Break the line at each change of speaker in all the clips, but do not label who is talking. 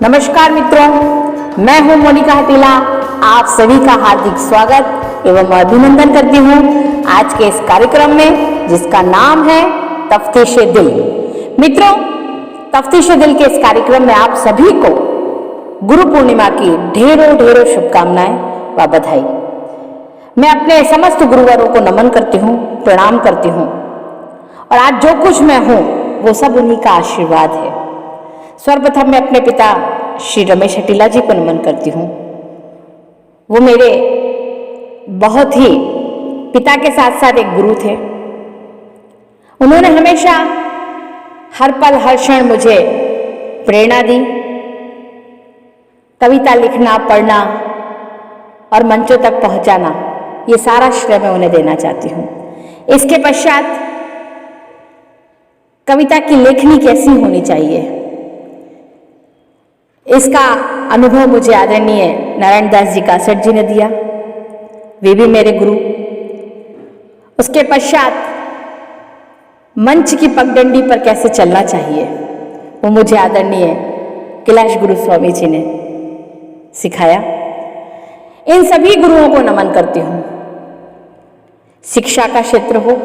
नमस्कार मित्रों, मैं हूं मोनिका हतीला। आप सभी का हार्दिक स्वागत एवं अभिनंदन करती हूं आज के इस कार्यक्रम में, जिसका नाम है तफ्तीशे दिल। मित्रों, तफ्तीशे दिल के इस कार्यक्रम में आप सभी को गुरु पूर्णिमा की ढेरों ढेरों शुभकामनाएं व बधाई। मैं अपने समस्त गुरुवरों को नमन करती हूँ, प्रणाम करती हूँ, और आज जो कुछ मैं हूँ वो सब उन्हीं का आशीर्वाद है। सर्वप्रथम मैं अपने पिता श्री रमेश हटीला जी को नमन करती हूँ। वो मेरे बहुत ही पिता के साथ साथ एक गुरु थे। उन्होंने हमेशा हर पल हर क्षण मुझे प्रेरणा दी। कविता लिखना, पढ़ना और मंचों तक पहुंचाना, ये सारा श्रेय मैं उन्हें देना चाहती हूँ। इसके पश्चात कविता की लेखनी कैसी होनी चाहिए, इसका अनुभव मुझे आदरणीय नारायण दास जी कासट जी ने दिया। वे भी मेरे गुरु। उसके पश्चात मंच की पगडंडी पर कैसे चलना चाहिए, वो मुझे आदरणीय कैलाश गुरु स्वामी जी ने सिखाया। इन सभी गुरुओं को नमन करती हूँ। शिक्षा का क्षेत्र हो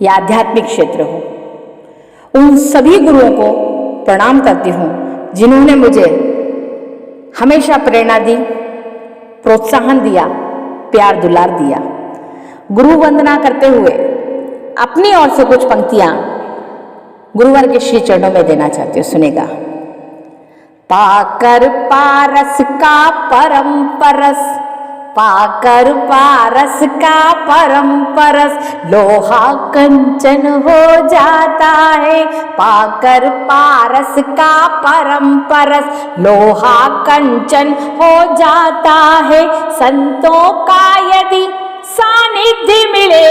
या आध्यात्मिक क्षेत्र हो, उन सभी गुरुओं को प्रणाम करती हूँ जिन्होंने मुझे हमेशा प्रेरणा दी, प्रोत्साहन दिया, प्यार दुलार दिया। गुरु वंदना करते हुए अपनी ओर से कुछ पंक्तियां गुरुवर के श्री चरणों में देना चाहती हूँ। सुनेगा। पाकर पारस का परम परस, पाकर पारस का परम परस, लोहा कंचन हो जाता है। पाकर पारस का परम परस, लोहा कंचन हो जाता है। संतों का यदि सानिध्य मिले,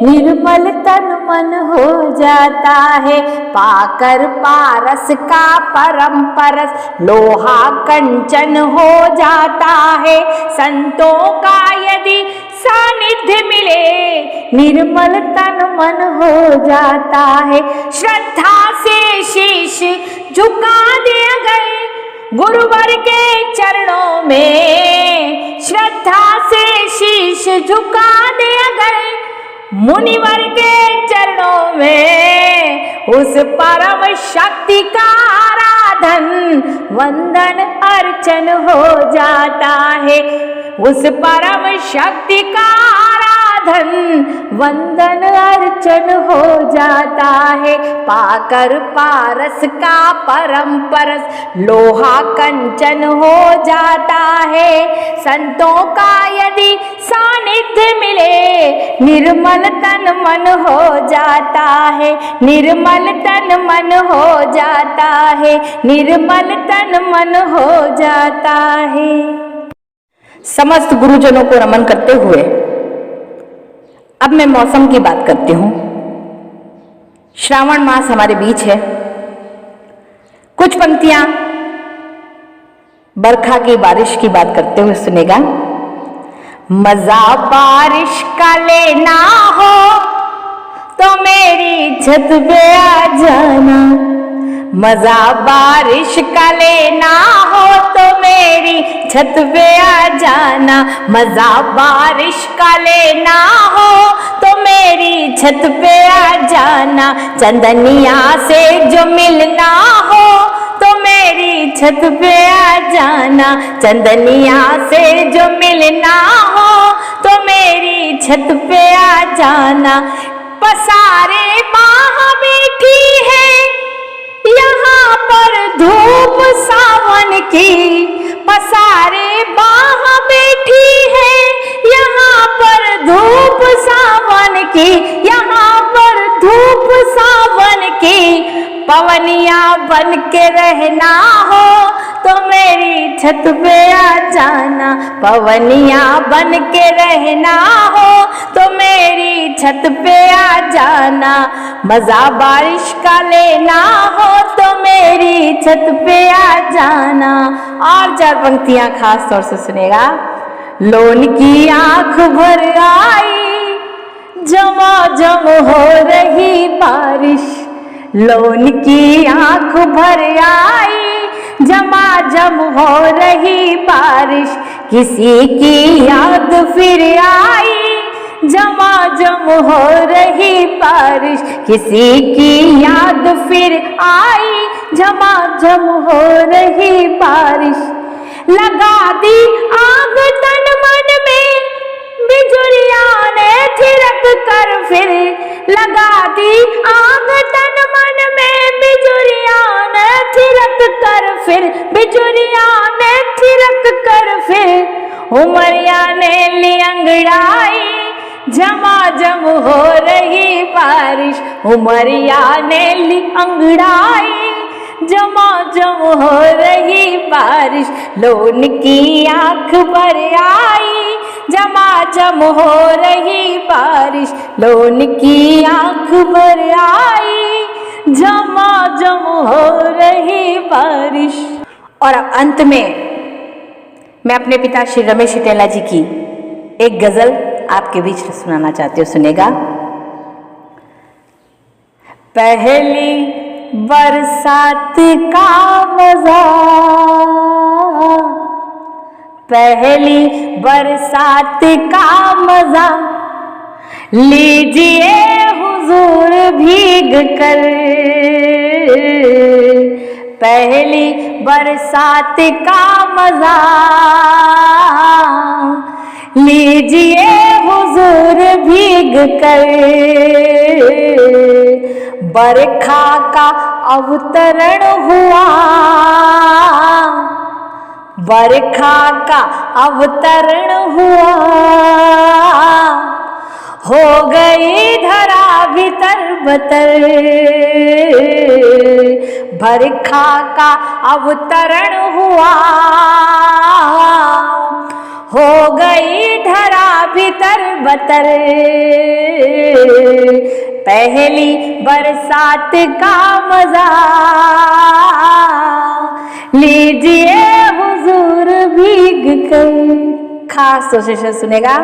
निर्मल तन मन हो जाता है। पाकर पारस का परम परस, लोहा कंचन हो जाता है। संतों का यदि सानिध्य मिले, निर्मल तन मन हो जाता है। श्रद्धा से शीश झुका दिया गए गुरुवर के चरणों में, श्रद्धा से शीश झुका दिया गए मुनिवर के चरणों में। उस परम शक्ति का आराधन वंदन अर्चन हो जाता है। उस परम शक्ति का आराधन वंदन अर्चन हो जाता है। पाकर पारस का परम परस, लोहा कंचन हो जाता है। संतों का यदि सानिध्य मिले, निर्मल तन मन हो जाता है। निर्मल तन मन हो जाता है। निर्मल तन मन हो जाता है। समस्त गुरुजनों को नमन करते हुए अब मैं मौसम की बात करती हूँ। श्रावण मास हमारे बीच है। कुछ पंक्तियां बरखा की, बारिश की बात करते हुए सुनेगा। मजा बारिश का लेना हो तो मेरी छत पे आ जाना। मजा बारिश का लेना हो तो मेरी छत पे आ जाना। मजा बारिश का लेना हो तो मेरी छत पे आ जाना। चंदनिया से जो मिलना हो तो मेरी छत पे आ जाना। चंदनिया से जो मिलना हो तो मेरी छत पे आ जाना। पसारे बाह बैठी है यहाँ पर धूप सावन की, पसारे बाह बैठी है यहाँ पर धूप सावन की। यहाँ पर धूप सावन की, पवनिया बन के रहना हो तो मेरी छत पे आ जाना। पवनिया बन के रहना हो तो मेरी छत पे आ जाना। मजा बारिश का लेना हो तो मेरी छत पे आ जाना। और चार पंक्तियां खास तौर से सुनेगा। लोन की आंख भर आई, झमाझम हो रही बारिश। लोन की आंख भर आई, झमाझम हो रही बारिश, किसी की याद फिर आई। झमाझम हो रही बारिश, किसी की याद फिर आई। झमाझम हो रही बारिश, लगा दी आग तन मन में, बिजुलिया ने थिरक कर फिर। लगा दी आग तन मन में, बिजुलिया ने थिरक कर फिर। बिजुलिया ने थिरक कर फिर, उमरिया ने ली अंगड़ाई। झमाझम हो रही बारिश, उमरिया ने ली अंगड़ाई। झमाझम हो रही बारिश, लोन की आंख भर आई। झमाझम हो रही बारिश, लोन की आंख भर आई। झमाझम हो रही बारिश। और अब अंत में मैं अपने पिता श्री रमेश इटेला जी की एक गजल आपके बीच सुनाना चाहती हूँ, सुनेगा। पहली बरसात का मजा, पहली बरसात का मजा लीजिए हुजूर भीग कर। पहली बरसात का मजा लीजिए हुजूर भीग कर। बरखा का अवतरण हुआ, बरखा का अवतरण हुआ। हो गई धरा भीतर बतर, बरखा का अवतरण हुआ। हो गई धरा भीतर बतर। पहली बरसात का मजा लीजिए हुजूर भीग कर। खास तौर से सुनेगा।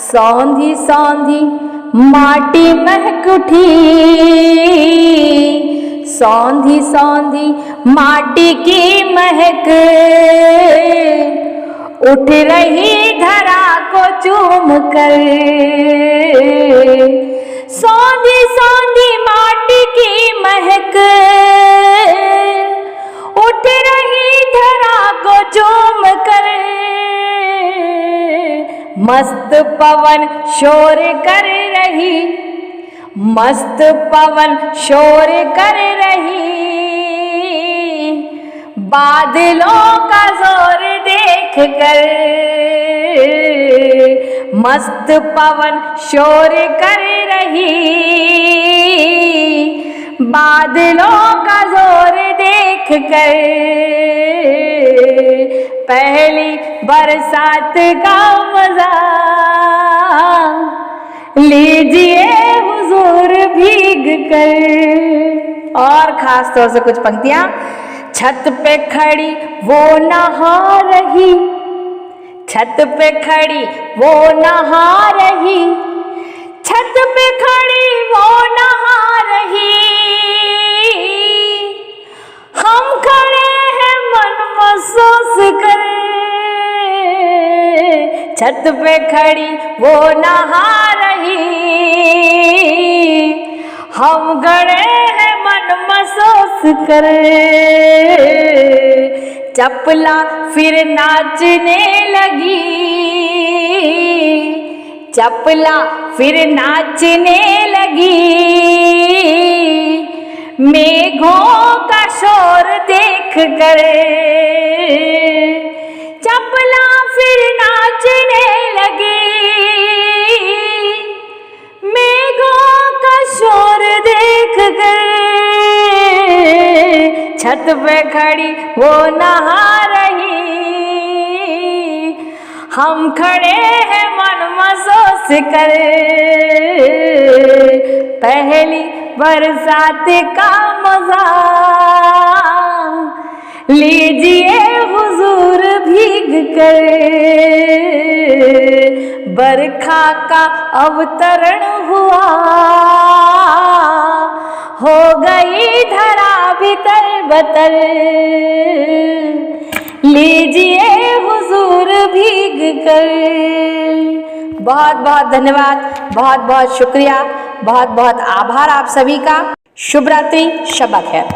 सौंधी सौंधी माटी महक उठी, सौंधी सौंधी माटी की महक उठ रही धरा को चूम कर। सौंधी सौंधी माटी की महक उठ रही धरा को चूम कर। मस्त पवन शोर कर रही, मस्त पवन शोर कर रही। बादलों का जोर देख कर, मस्त पवन शोर कर रही। बादलों का जोर देख कर। पहली बरसात का मजा लीजिए हुजूर भीग कर। और खास तौर से कुछ पंक्तियां। छत पे खड़ी वो नहा रही, छत पे खड़ी वो नहा रही। छत पे खड़ी वो नहा रही। हम खड़े हैं मन महसूस कर। छत पे खड़ी वो नहा रही। हम खड़े हैं मन महसूस कर। चपला फिर नाचने लगी, चपला फिर नाचने लगी। मेघों का शोर देख कर। चपला फिर नाचने लगी। मेघों का शोर देख कर। छत पे खड़ी वो नहा रही। हम खड़े हैं मन महसूस कर। पहली बरसात का मजा लीजिए हुजूर भीग कर। बरखा का अवतरण हुआ, हो गई धरा भी तरबतर, लीजिए हुजूर भीग कर। बहुत बहुत धन्यवाद, बहुत बहुत शुक्रिया, बहुत बहुत आभार आप सभी का। शुभ रात्रि, शब्बा खैर।